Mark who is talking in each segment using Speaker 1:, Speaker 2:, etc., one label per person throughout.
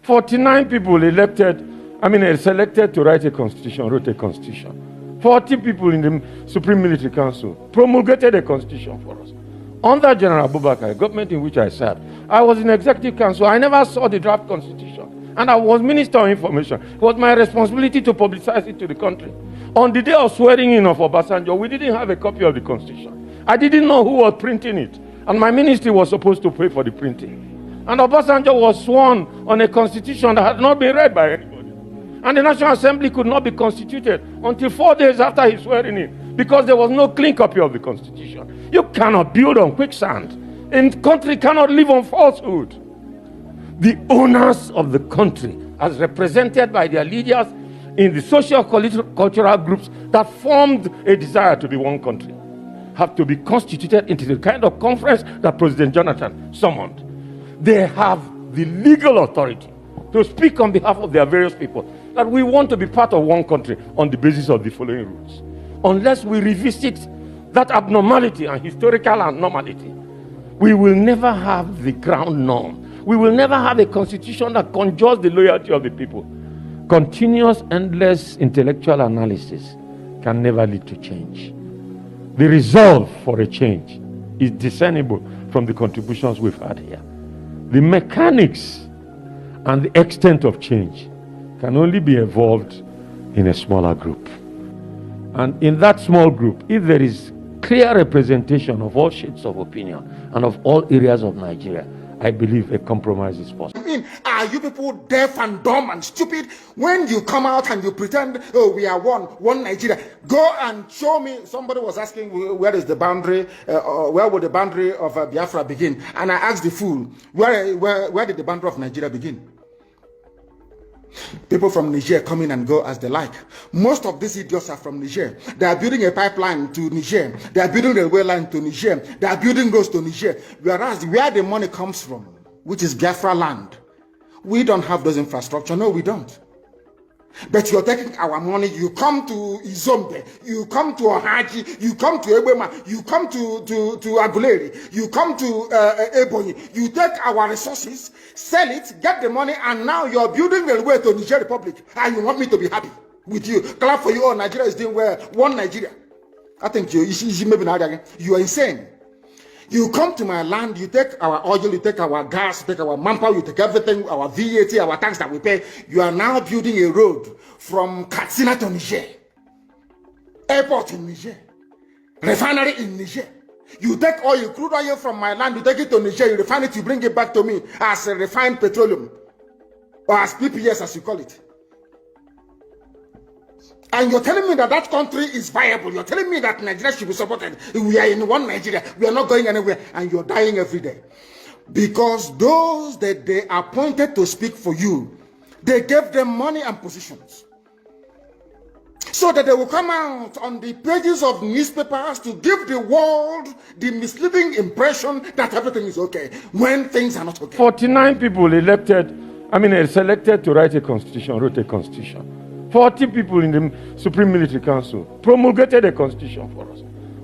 Speaker 1: 49 people selected to write a constitution, wrote a constitution. 40 people in the Supreme Military Council promulgated a constitution for us. Under General Abubakar, government in which I served, I was in Executive Council. I never saw the draft constitution. And I was Minister of Information. It was my responsibility to publicize it to the country. On the day of swearing in of Obasanjo, we didn't have a copy of the constitution. I didn't know who was printing it. And my ministry was supposed to pay for the printing. And Obasanjo was sworn on a constitution that had not been read by anybody. And the National Assembly could not be constituted until 4 days after his swearing in, because there was no clean copy of the constitution. You cannot build on quicksand. A country cannot live on falsehood. The owners of the country, as represented by their leaders in the social cultural groups that formed a desire to be one country, have to be constituted into the kind of conference that President Jonathan summoned. They have the legal authority to speak on behalf of their various people that we want to be part of one country on the basis of the following rules. Unless we revisit that abnormality and historical abnormality, we will never have the ground norm. We will never have a constitution that conjures the loyalty of the people. Continuous, endless intellectual analysis can never lead to change. The resolve for a change is discernible from the contributions we've had here. The mechanics and the extent of change can only be evolved in a smaller group. And in that small group, if there is clear representation of all shades of opinion and of all areas of Nigeria, I believe a compromise is possible.
Speaker 2: I mean, are you people deaf and dumb and stupid when you come out and you pretend, oh, we are one Nigeria? Go and show me. Somebody was asking where is the boundary, where would the boundary of Biafra begin? And I asked the fool, where did the boundary of Nigeria begin? People from Niger come in and go as they like. Most of these idiots are from Niger. They are building a pipeline to Niger. They are building a railway line to Niger. They are building roads to Niger. Whereas where the money comes from, which is Biafra land, we don't have those infrastructure. No, we don't. But you're taking our money. You come to Izombe, you come to Ohaji, you come to Ebema, you come to Aguleri, you come to Ebonyi. You take our resources, sell it, get the money, and now you're building a way to Niger Republic. And you want me to be happy with you? Clap for you. Oh, Nigeria is doing well. One Nigeria. I think you are insane. You come to my land, you take our oil, you take our gas, you take our manpower, you take everything, our VAT, our tax that we pay. You are now building a road from Katsina to Niger, airport in Niger, refinery in Niger. You take oil, crude oil from my land, you take it to Niger, you refine it, you bring it back to me as a refined petroleum, or as PPS as you call it. And you're telling me that that country is viable. You're telling me that Nigeria should be supported. We are in one Nigeria. We are not going anywhere. And you're dying every day. Because those that they appointed to speak for you, they gave them money and positions. So that they will come out on the pages of newspapers to give the world the misleading impression that everything is okay, when things are not okay.
Speaker 1: 49 people selected to write a constitution, wrote a constitution. 40 people in the Supreme Military Council promulgated a constitution for us.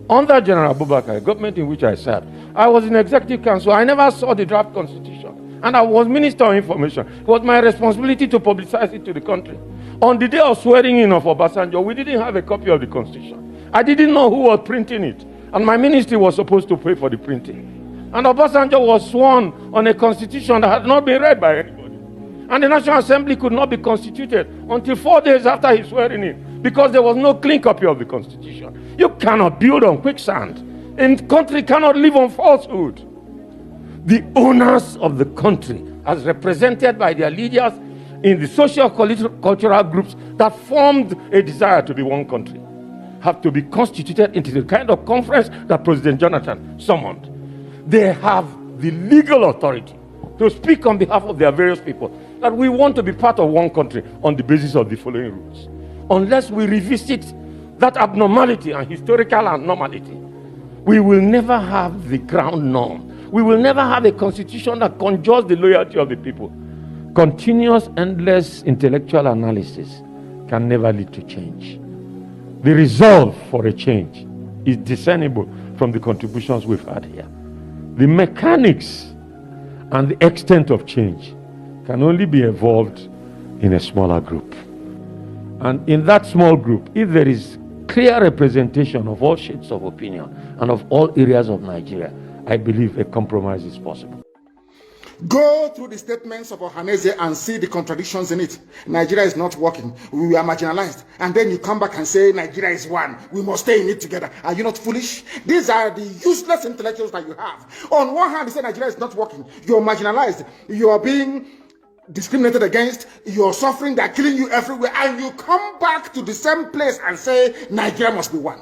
Speaker 1: Under General Abubakar, government in which I served, I was in Executive Council. I never saw the draft constitution. And I was Minister of Information. It was my responsibility to publicize it to the country. On the day of swearing in of Obasanjo, we didn't have a copy of the constitution. I didn't know who was printing it. And my ministry was supposed to pay for the printing. And Obasanjo was sworn on a constitution that had not been read by anybody. And the National Assembly could not be constituted until 4 days after his swearing in, because there was no clean copy of the constitution. You cannot build on quicksand. A country cannot live on falsehood. The owners of the country, as represented by their leaders in the social cultural groups that formed a desire to be one country, have to be constituted into the kind of conference that President Jonathan summoned. They have the legal authority to speak on behalf of their various people that we want to be part of one country on the basis of the following rules. Unless we revisit that abnormality and historical abnormality, we will never have the ground norm. We will never have a constitution that conjures the loyalty of the people. Continuous, endless intellectual analysis can never lead to change. The resolve for a change is discernible from the contributions we've had here. The mechanics and the extent of change can only be evolved in a smaller group. And in that small group, if there is clear representation of all shades of opinion and of all areas of Nigeria, I believe a compromise is possible.
Speaker 2: Go through the statements of Ohaneze and see the contradictions in it. Nigeria is not working. We are marginalized. And then you come back and say Nigeria is one. We must stay in it together. Are you not foolish? These are the useless intellectuals that you have. On one hand, you say Nigeria is not working. You're marginalized. You are being discriminated against. You're suffering. They're killing you everywhere. And you come back to the same place and say Nigeria must be one.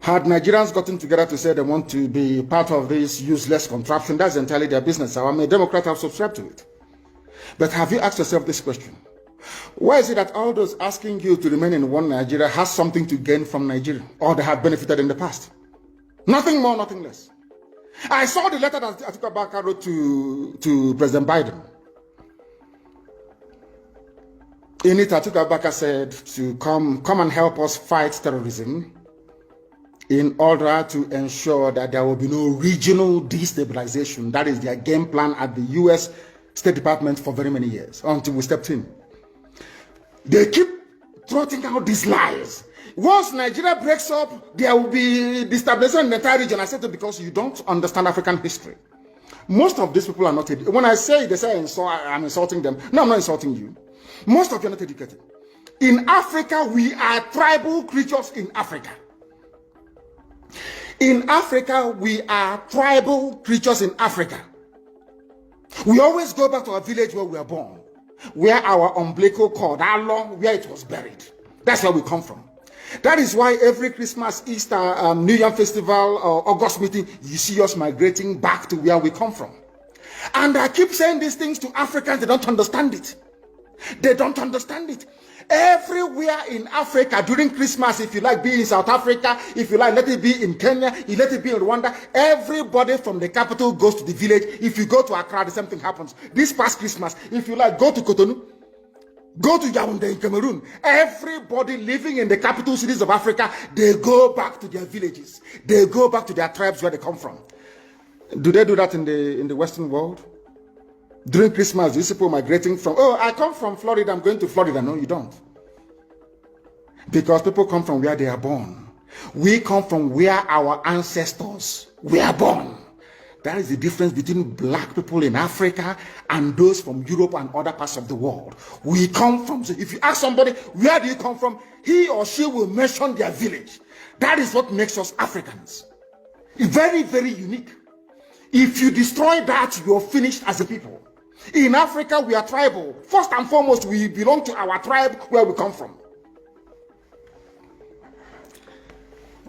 Speaker 2: Had Nigerians gotten together to say they want to be part of this useless contraption, that's entirely their business. I'm a Democrat, I've subscribed to it. But have you asked yourself this question? Why is it that all those asking you to remain in one Nigeria has something to gain from Nigeria, or they have benefited in the past? Nothing more, nothing less. I saw the letter that Atiku Abubakar wrote to President Biden. In it, Atiku Abubakar said to come and help us fight terrorism, in order to ensure that there will be no regional destabilization. That is their game plan at the US State Department for very many years, until we stepped in. They keep trotting out these lies. Once Nigeria breaks up, there will be destabilization in the entire region. I said it because you don't understand African history. Most of these people are not educated. When I say they say I'm insulting them, no, I'm not insulting you. Most of you are not educated. In Africa, we are tribal creatures in Africa. In Africa, we are tribal creatures in Africa. We always go back to our village where we were born, where our umbilical cord, how long, where it was buried. That's where we come from. That is why every Christmas, Easter, New Year festival, or August meeting, you see us migrating back to where we come from. And I keep saying these things to Africans, they don't understand it. They don't understand it. Everywhere in Africa during Christmas, if you like, be in South Africa, if you like, let it be in Kenya, you let it be in Rwanda, everybody from the capital goes to the village. If you go to Accra, the same thing happens. This past Christmas, if you like, go to Cotonou, go to Yaoundé in Cameroon. Everybody living in the capital cities of Africa, they go back to their villages. They go back to their tribes where they come from. Do they do that in the Western world? During Christmas, these people migrating from, oh, I come from Florida, I'm going to Florida. No, you don't. Because people come from where they are born. We come from where our ancestors were born. That is the difference between black people in Africa and those from Europe and other parts of the world. We come from, so if you ask somebody, where do you come from? He or she will mention their village. That is what makes us Africans. Very, very unique. If you destroy that, you're finished as a people. In Africa, we are tribal. First and foremost, we belong to our tribe where we come from.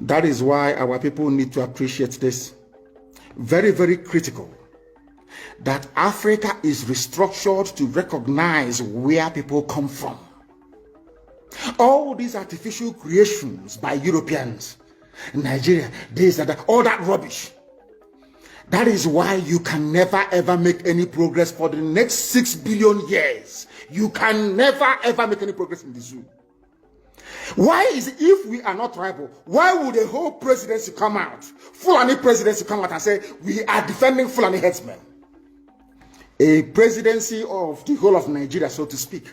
Speaker 2: That is why our people need to appreciate this. Very, very critical. That Africa is restructured to recognize where people come from. All these artificial creations by Europeans, Nigeria, this and that, all that rubbish. That is why you can never ever make any progress for the next 6 billion years. You can never ever make any progress in the zoo. Why is it, if we are not tribal, why would the whole presidency come out, Fulani presidency come out and say, we are defending Fulani headsmen? A presidency of the whole of Nigeria, so to speak.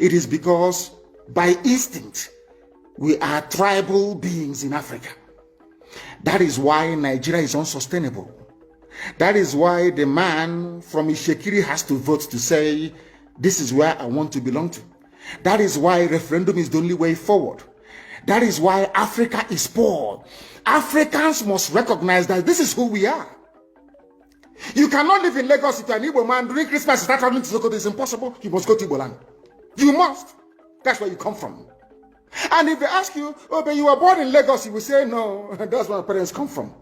Speaker 2: It is because by instinct, we are tribal beings in Africa. That is why Nigeria is unsustainable. That is why the man from Ishekiri has to vote to say, this is where I want to belong to. That is why referendum is the only way forward. That is why Africa is poor. Africans must recognize that this is who we are. You cannot live in Lagos if you're an Igbo man. During Christmas, you start traveling to Sokoto. It's impossible. You must go to Igbo land. You must. That's where you come from. And if they ask you, oh, but you were born in Lagos, you will say, no, that's where my parents come from.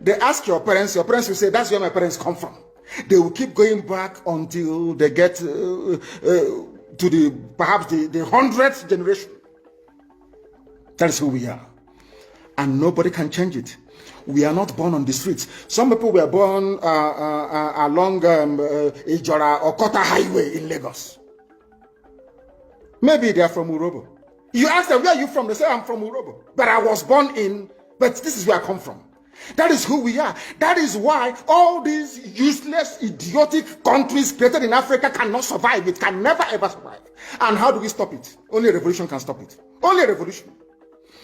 Speaker 2: They ask your parents will say, that's where my parents come from. They will keep going back until they get to perhaps the 100th generation. That is who we are. And nobody can change it. We are not born on the streets. Some people were born along Ijora or Kota Highway in Lagos. Maybe they are from Urobo. You ask them, where are you from? They say, I'm from Urobo. But I was born in, but this is where I come from. That is who we are. That is why all these useless, idiotic countries created in Africa cannot survive. It can never ever survive. And how do we stop it? Only a revolution can stop it. Only a revolution.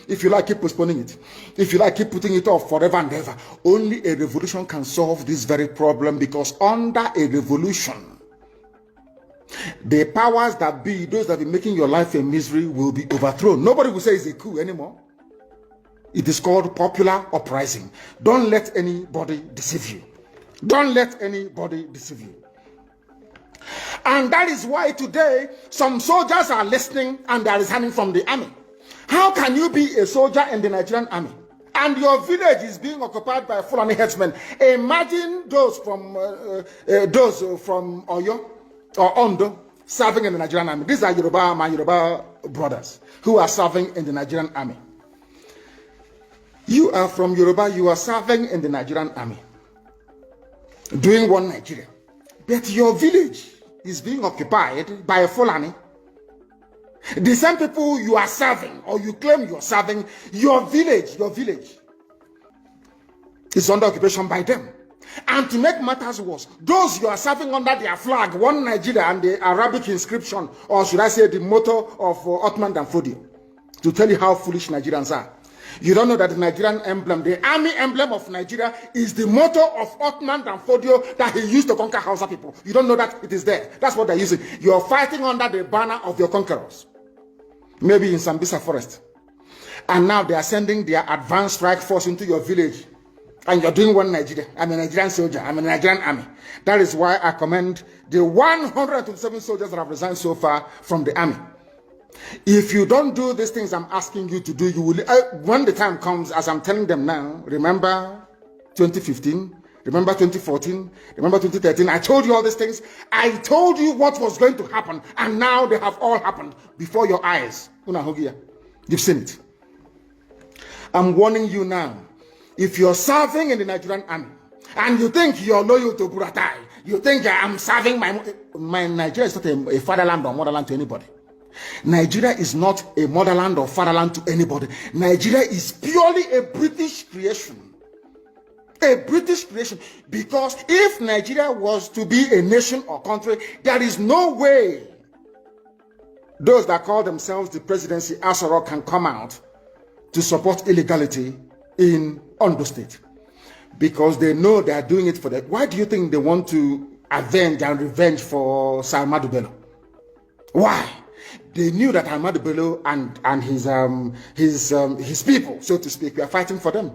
Speaker 2: If you like, keep postponing it. If you like, keep putting it off forever and ever. Only a revolution can solve this very problem, because under a revolution, the powers that be, those that be making your life a misery, will be overthrown. Nobody will say it's a coup anymore. It is called popular uprising. Don't let anybody deceive you. Don't let anybody deceive you. And that is why today some soldiers are listening and they are resigning from the army. How can you be a soldier in the Nigerian army and your village is being occupied by Fulani headsmen? Imagine those from Oyo or Ondo serving in the Nigerian army. These are my Yoruba brothers who are serving in the Nigerian army. You are from Yoruba, you are serving in the Nigerian army, doing one Nigeria. But your village is being occupied by a Fulani. The same people you are serving, or you claim you are serving, your village is under occupation by them. And to make matters worse, those you are serving under their flag, one Nigeria, and the Arabic inscription, or should I say the motto of Ottoman Danfodio, to tell you how foolish Nigerians are. You don't know that the Nigerian emblem, the army emblem of Nigeria, is the motto of Ottoman Danfodio that he used to conquer Hausa people. You don't know that it is there. That's what they're using. You're fighting under the banner of your conquerors. Maybe in Sambisa forest. And now they are sending their advanced strike force into your village. And you're doing one Nigeria. I'm a Nigerian soldier. I'm a Nigerian army. That is why I commend the 127 soldiers that have resigned so far from the army. If you don't do these things I'm asking you to do, you will, when the time comes, as I'm telling them now, remember 2015, remember 2014, remember 2013, I told you all these things. I told you what was going to happen, and now they have all happened before your eyes. You've seen it. I'm warning you now. If you're serving in the Nigerian army, and you think you're loyal to Buratai, you think I'm serving my Nigeria is not a fatherland or motherland to anybody. Nigeria is not a motherland or fatherland to anybody. Nigeria is purely a British creation. A British creation. Because if Nigeria was to be a nation or country, there is no way those that call themselves the presidency Asaro can come out to support illegality in Ondo State. Because they know they are doing it for that. Why do you think they want to avenge and revenge for Sir Ahmadu Bello? Why? They knew that Ahmadu Bello and his people, so to speak, were fighting for them.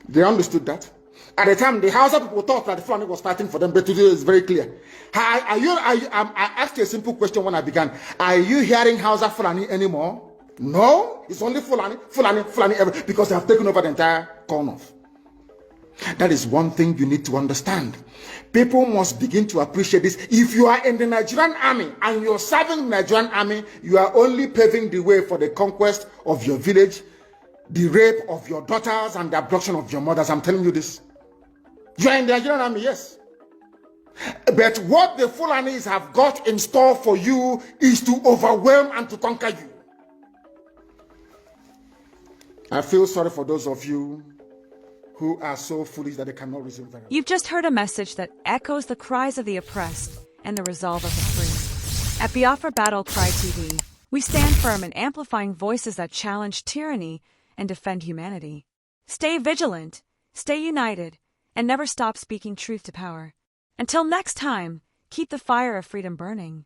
Speaker 2: They understood that. At the time, the Hausa people thought that the Fulani was fighting for them, but today it's very clear. I asked you a simple question when I began. Are you hearing Hausa Fulani anymore? No, it's only Fulani, because they have taken over the entire corner. That is one thing you need to understand. People must begin to appreciate this. If you are in the Nigerian army and you're serving the Nigerian army, you are only paving the way for the conquest of your village, the rape of your daughters, and the abduction of your mothers. I'm telling you this. You are in the Nigerian army, yes. But what the Fulanis have got in store for you is to overwhelm and to conquer you. I feel sorry for those of you who are so foolish that they cannot reason very well.
Speaker 3: You've just heard a message that echoes the cries of the oppressed and the resolve of the free. At Biafra Battle Cry TV, we stand firm in amplifying voices that challenge tyranny and defend humanity. Stay vigilant, stay united, and never stop speaking truth to power. Until next time, keep the fire of freedom burning.